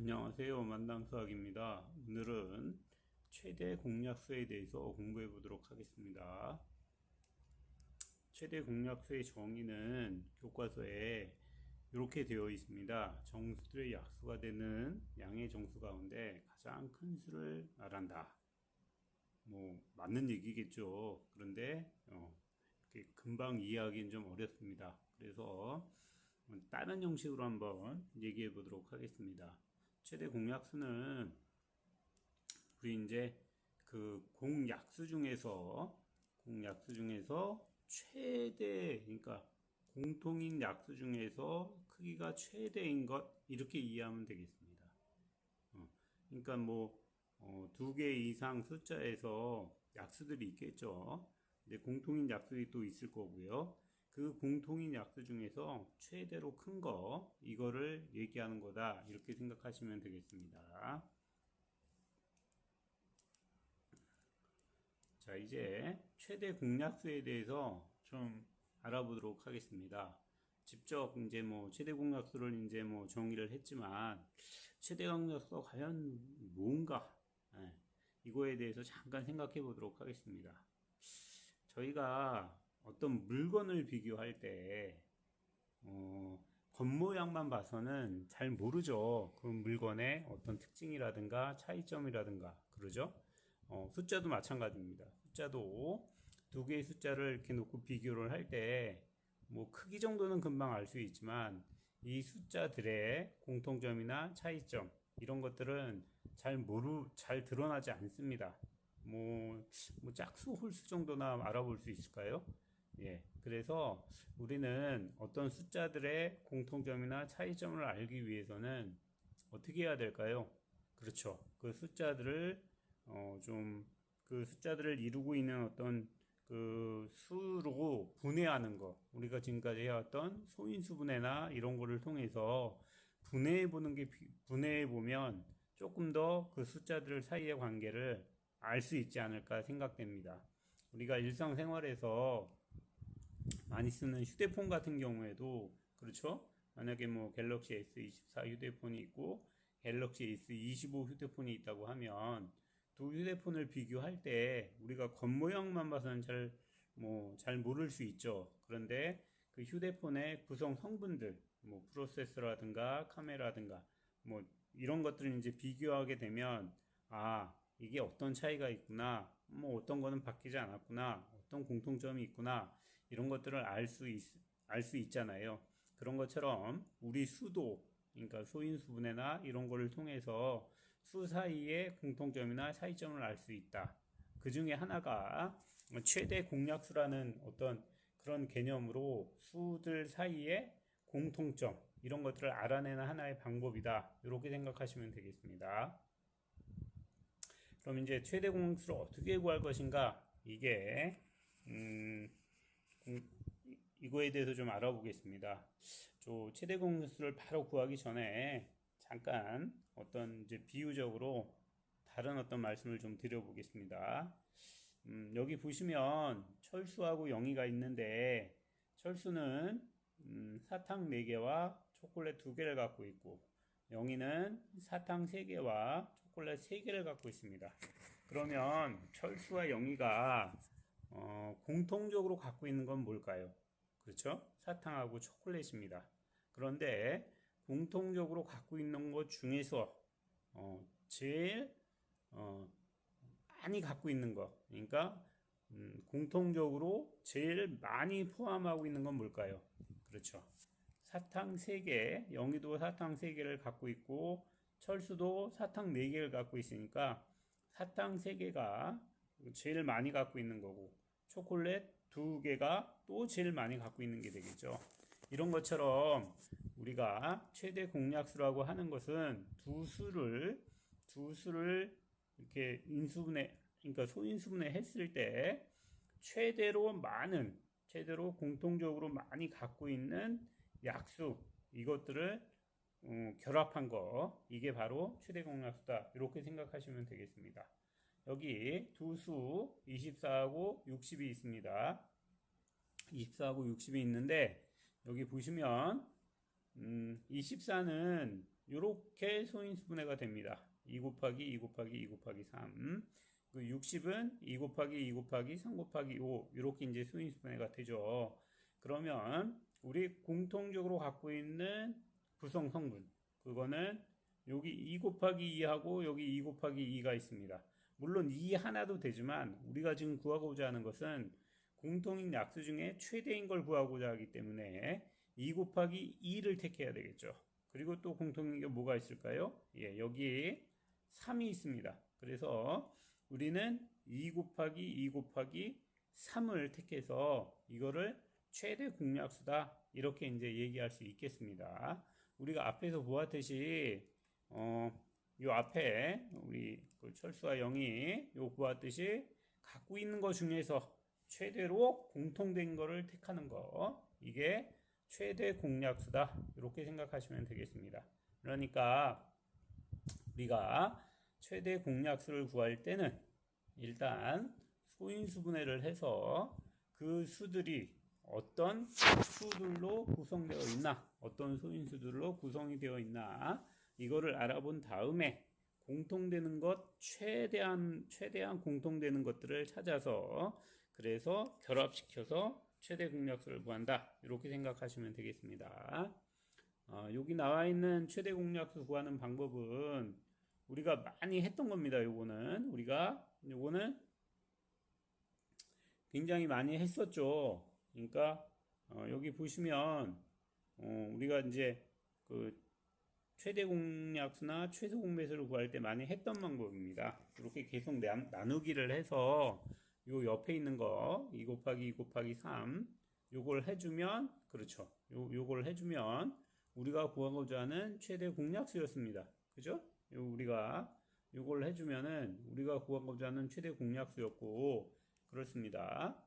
안녕하세요. 만담수학입니다. 오늘은 최대 공약수에 대해서 공부해 보도록 하겠습니다. 최대 공약수의 정의는 교과서에 이렇게 되어 있습니다. 정수들의 약수가 되는 양의 정수 가운데 가장 큰 수를 말한다. 뭐 맞는 얘기겠죠. 그런데 이렇게 금방 이해하기는 좀 어렵습니다. 그래서 다른 형식으로 한번 얘기해 보도록 하겠습니다. 최대 공약수는 우리 이제 그 공약수 중에서 최대, 그러니까 공통인 약수 중에서 크기가 최대인 것, 이렇게 이해하면 되겠습니다. 그러니까 뭐 두 개 이상 숫자에서 약수들이 있겠죠. 근데 공통인 약수들이 또 있을 거고요. 그 공통인 약수 중에서 최대로 큰 거, 이거를 얘기하는 거다, 이렇게 생각하시면 되겠습니다. 자, 이제 최대 공약수에 대해서 좀 알아보도록 하겠습니다. 직접 이제 뭐 최대 공약수를 이제 뭐 정의를 했지만 최대 공약수가 과연 뭔가, 예, 이거에 대해서 잠깐 생각해 보도록 하겠습니다. 저희가 어떤 물건을 비교할 때 겉모양만 봐서는 잘 모르죠. 그 물건의 어떤 특징이라든가 차이점이라든가, 그러죠? 숫자도 마찬가지입니다. 숫자도 두 개의 숫자를 이렇게 놓고 비교를 할 때, 뭐 크기 정도는 금방 알 수 있지만 이 숫자들의 공통점이나 차이점, 이런 것들은 잘 드러나지 않습니다. 뭐 짝수, 홀수 정도나 알아볼 수 있을까요? 예. 그래서 우리는 어떤 숫자들의 공통점이나 차이점을 알기 위해서는 어떻게 해야 될까요? 그렇죠. 그 숫자들을 좀 그 숫자들을 이루고 있는 어떤 그 수로 분해하는 거. 우리가 지금까지 해왔던 소인수 분해나 이런 거를 통해서 분해해 보면 조금 더 그 숫자들 사이의 관계를 알 수 있지 않을까 생각됩니다. 우리가 일상생활에서 많이 쓰는 휴대폰 같은 경우에도 그렇죠? 만약에 뭐 갤럭시 S24 휴대폰이 있고 갤럭시 S25 휴대폰이 있다고 하면 두 휴대폰을 비교할 때 우리가 겉모양만 봐서는 잘 모를 수 있죠. 그런데 그 휴대폰의 구성 성분들, 뭐 프로세서라든가 카메라든가 뭐 이런 것들을 이제 비교하게 되면, 이게 어떤 차이가 있구나, 뭐 어떤 거는 바뀌지 않았구나, 어떤 공통점이 있구나, 이런 것들을 알 수 있잖아요. 그런 것처럼 우리 수도, 그러니까 소인수분해나 이런 거를 통해서 수 사이의 공통점이나 차이점을 알 수 있다. 그 중에 하나가 최대 공약수라는 어떤 그런 개념으로 수들 사이의 공통점, 이런 것들을 알아내는 하나의 방법이다. 이렇게 생각하시면 되겠습니다. 그럼 이제 최대 공약수를 어떻게 구할 것인가? 음, 이거에 대해서 좀 알아보겠습니다. 최대 공약수를 바로 구하기 전에 잠깐 어떤 이제 비유적으로 다른 어떤 말씀을 좀 드려보겠습니다. 여기 보시면 철수하고 영희가 있는데, 철수는 사탕 4개와 초콜릿 2개를 갖고 있고, 영희는 사탕 3개와 초콜릿 3개를 갖고 있습니다. 그러면 철수와 영희가 공통적으로 갖고 있는 건 뭘까요? 그렇죠? 사탕하고 초콜릿입니다. 그런데 공통적으로 갖고 있는 것 중에서 제일 많이 갖고 있는 것, 그러니까 공통적으로 제일 많이 포함하고 있는 건 뭘까요? 그렇죠. 사탕 3개, 영희도 사탕 3개를 갖고 있고 철수도 사탕 4개를 갖고 있으니까 사탕 3개가 제일 많이 갖고 있는 거고, 초콜릿 2개가 또 제일 많이 갖고 있는 게 되겠죠. 이런 것처럼 우리가 최대 공약수라고 하는 것은 두 수를 이렇게 그러니까 소인수분해 했을 때 최대로 공통적으로 많이 갖고 있는 약수, 이것들을 결합한 거, 이게 바로 최대 공약수다. 이렇게 생각하시면 되겠습니다. 여기 두 수 24하고 60이 있습니다. 24하고 60이 있는데, 여기 보시면 24는 요렇게 소인수분해가 됩니다. 2 곱하기 2 곱하기 2 곱하기 3. 그 60은 2 곱하기 2 곱하기 3 곱하기 5. 이렇게 이제 소인수분해가 되죠. 그러면 우리 공통적으로 갖고 있는 구성 성분, 그거는 여기 2 곱하기 2하고 여기 2 곱하기 2가 있습니다. 물론 2 하나도 되지만 우리가 지금 구하고자 하는 것은 공통인 약수 중에 최대인 걸 구하고자 하기 때문에 2 곱하기 2를 택해야 되겠죠. 그리고 또 공통인 게 뭐가 있을까요? 예, 여기 3이 있습니다. 그래서 우리는 2 곱하기 2 곱하기 3을 택해서 이거를 최대 공약수다, 이렇게 이제 얘기할 수 있겠습니다. 우리가 앞에서 보았듯이 요 앞에 우리 그 철수와 영이 요 보았듯이 갖고 있는 것 중에서 최대로 공통된 거를 택하는 거, 이게 최대 공약수다, 이렇게 생각하시면 되겠습니다. 그러니까 우리가 최대 공약수를 구할 때는 일단 소인수분해를 해서 그 수들이 어떤 수들로 구성되어 있나, 어떤 소인수들로 구성이 되어 있나, 이거를 알아본 다음에 공통되는 것, 최대한 공통되는 것들을 찾아서, 그래서 결합시켜서 최대 공약수를 구한다, 이렇게 생각하시면 되겠습니다. 여기 나와 있는 최대 공약수 구하는 방법은 우리가 많이 했던 겁니다. 요거는 굉장히 많이 했었죠. 그러니까 여기 보시면 우리가 이제 그 최대 공약수나 최소 공배수를 구할 때 많이 했던 방법입니다. 이렇게 계속 나누기를 해서 요 옆에 있는 거 2 곱하기 2 곱하기 3 요걸 해주면, 그렇죠, 요걸 해주면 우리가 구하고자 하는 최대 공약수였습니다. 그죠? 우리가 요걸 해주면은 우리가 구하고자 하는 최대 공약수였고, 그렇습니다.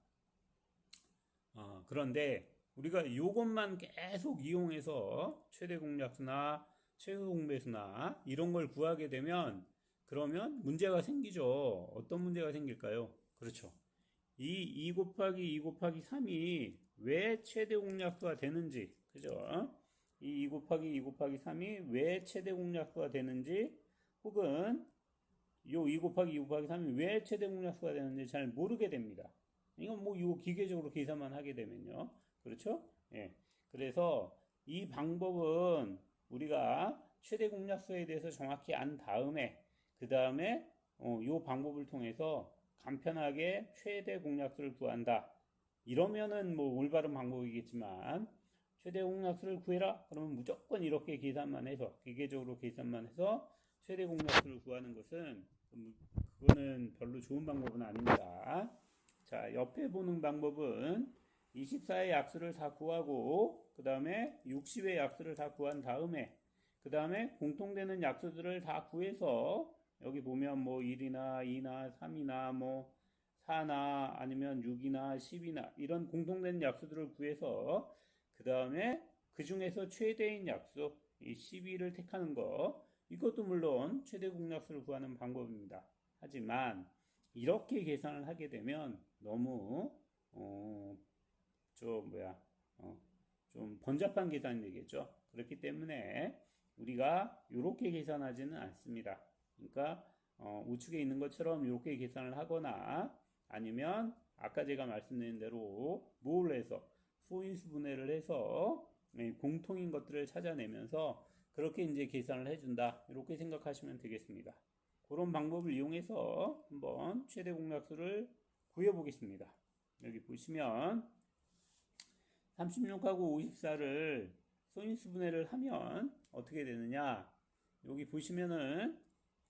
그런데 우리가 요것만 계속 이용해서 최대 공약수나 최소 공배수나 이런 걸 구하게 되면, 그러면 문제가 생기죠. 어떤 문제가 생길까요? 그렇죠. 이 2 곱하기 2 곱하기 3이 왜 최대 공약수가 되는지, 그죠? 이 2 곱하기 2 곱하기 3이 왜 최대 공약수가 되는지, 혹은 요 2 곱하기 2 곱하기 3이 왜 최대 공약수가 되는지 잘 모르게 됩니다. 이건 뭐 이거 기계적으로 계산만 하게 되면요. 그렇죠? 예. 그래서 이 방법은 우리가 최대 공약수에 대해서 정확히 안 다음에, 그 다음에 요 방법을 통해서 간편하게 최대 공약수를 구한다, 이러면은 뭐 올바른 방법이겠지만, 최대 공약수를 구해라 그러면 무조건 이렇게 계산만 해서, 기계적으로 계산만 해서 최대 공약수를 구하는 것은, 그거는 별로 좋은 방법은 아닙니다. 자, 옆에 보는 방법은 24의 약수를 다 구하고, 그 다음에 60의 약수를 다 구한 다음에, 그 다음에 공통되는 약수들을 다 구해서, 여기 보면 뭐 1이나 2나 3이나 뭐 4나 아니면 6이나 10이나 이런 공통된 약수들을 구해서, 그 다음에 그 중에서 최대인 약수 이 12를 택하는 거, 이것도 물론 최대 공약수를 구하는 방법입니다. 하지만 이렇게 계산을 하게 되면 너무 좀 번잡한 계산이 되겠죠. 그렇기 때문에 우리가 이렇게 계산하지는 않습니다. 그러니까 우측에 있는 것처럼 이렇게 계산을 하거나, 아니면 아까 제가 말씀드린 대로 뭘 해서 소인수분해를 해서 공통인 것들을 찾아내면서 그렇게 이제 계산을 해준다, 이렇게 생각하시면 되겠습니다. 그런 방법을 이용해서 한번 최대 공약수를 구해보겠습니다. 여기 보시면 36하고 54를 소인수분해를 하면 어떻게 되느냐, 여기 보시면은,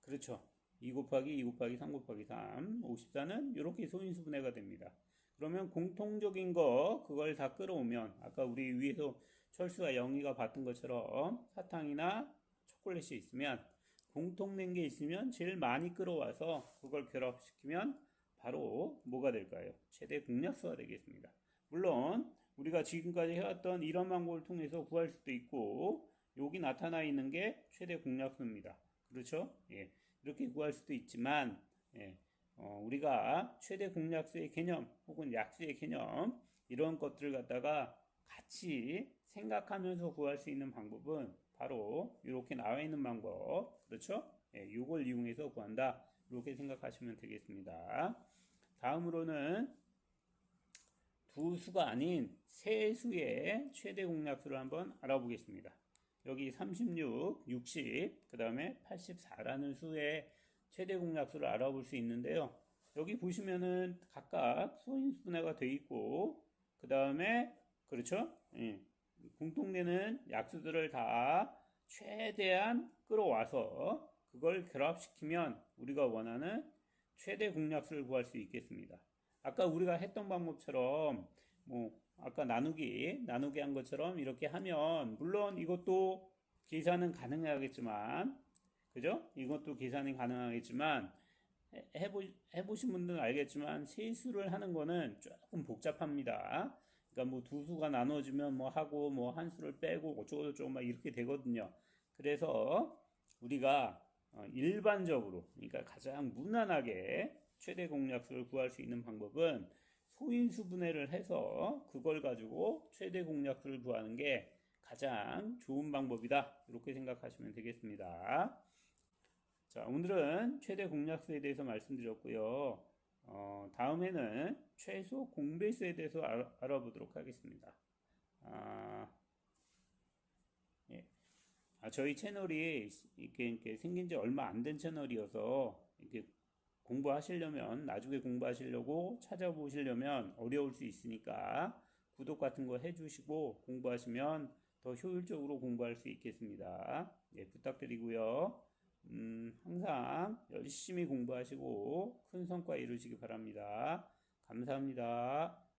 그렇죠, 2 곱하기 2 곱하기 3 곱하기 3 54는 이렇게 소인수분해가 됩니다. 그러면 공통적인 거 그걸 다 끌어오면, 아까 우리 위에서 철수와 영희가 봤던 것처럼 사탕이나 초콜릿이 있으면, 공통된 게 있으면 제일 많이 끌어와서 그걸 결합시키면 바로 뭐가 될까요? 최대 공약수가 되겠습니다. 물론 우리가 지금까지 해왔던 이런 방법을 통해서 구할 수도 있고, 여기 나타나 있는 게 최대 공약수입니다. 그렇죠? 예, 이렇게 구할 수도 있지만, 예, 우리가 최대 공약수의 개념 혹은 약수의 개념, 이런 것들을 갖다가 같이 생각하면서 구할 수 있는 방법은 바로 이렇게 나와 있는 방법, 그렇죠? 예, 이걸 이용해서 구한다. 이렇게 생각하시면 되겠습니다. 다음으로는 두 수가 아닌 세 수의 최대 공약수를 한번 알아보겠습니다. 여기 36, 60, 그 다음에 84라는 수의 최대 공약수를 알아볼 수 있는데요. 여기 보시면은 각각 소인수분해가 되어 있고, 그 다음에 그렇죠? 예, 공통되는 약수들을 다 최대한 끌어와서 그걸 결합시키면 우리가 원하는 최대 공약수를 구할 수 있겠습니다. 아까 우리가 했던 방법처럼 아까 나누기 한 것처럼 이렇게 하면 물론 이것도 계산은 가능하겠지만, 그죠? 이것도 계산이 가능하겠지만 해보신 분들은 알겠지만 세수를 하는 거는 조금 복잡합니다. 그러니까 뭐 두 수가 나눠지면 뭐 하고 뭐 한 수를 빼고 어쩌고저쩌고 막 이렇게 되거든요. 그래서 우리가 일반적으로, 그러니까 가장 무난하게 최대 공약수를 구할 수 있는 방법은 소인수분해를 해서 그걸 가지고 최대 공약수를 구하는 게 가장 좋은 방법이다. 이렇게 생각하시면 되겠습니다. 자, 오늘은 최대 공약수에 대해서 말씀드렸고요. 다음에는 최소 공배수에 대해서 알아보도록 하겠습니다. 예. 저희 채널이 이렇게 생긴 지 얼마 안 된 채널이어서 이렇게 공부하시려면, 나중에 공부하시려고 찾아보시려면 어려울 수 있으니까 구독 같은 거 해주시고 공부하시면 더 효율적으로 공부할 수 있겠습니다. 예, 부탁드리고요. 항상 열심히 공부하시고 큰 성과 이루시기 바랍니다. 감사합니다.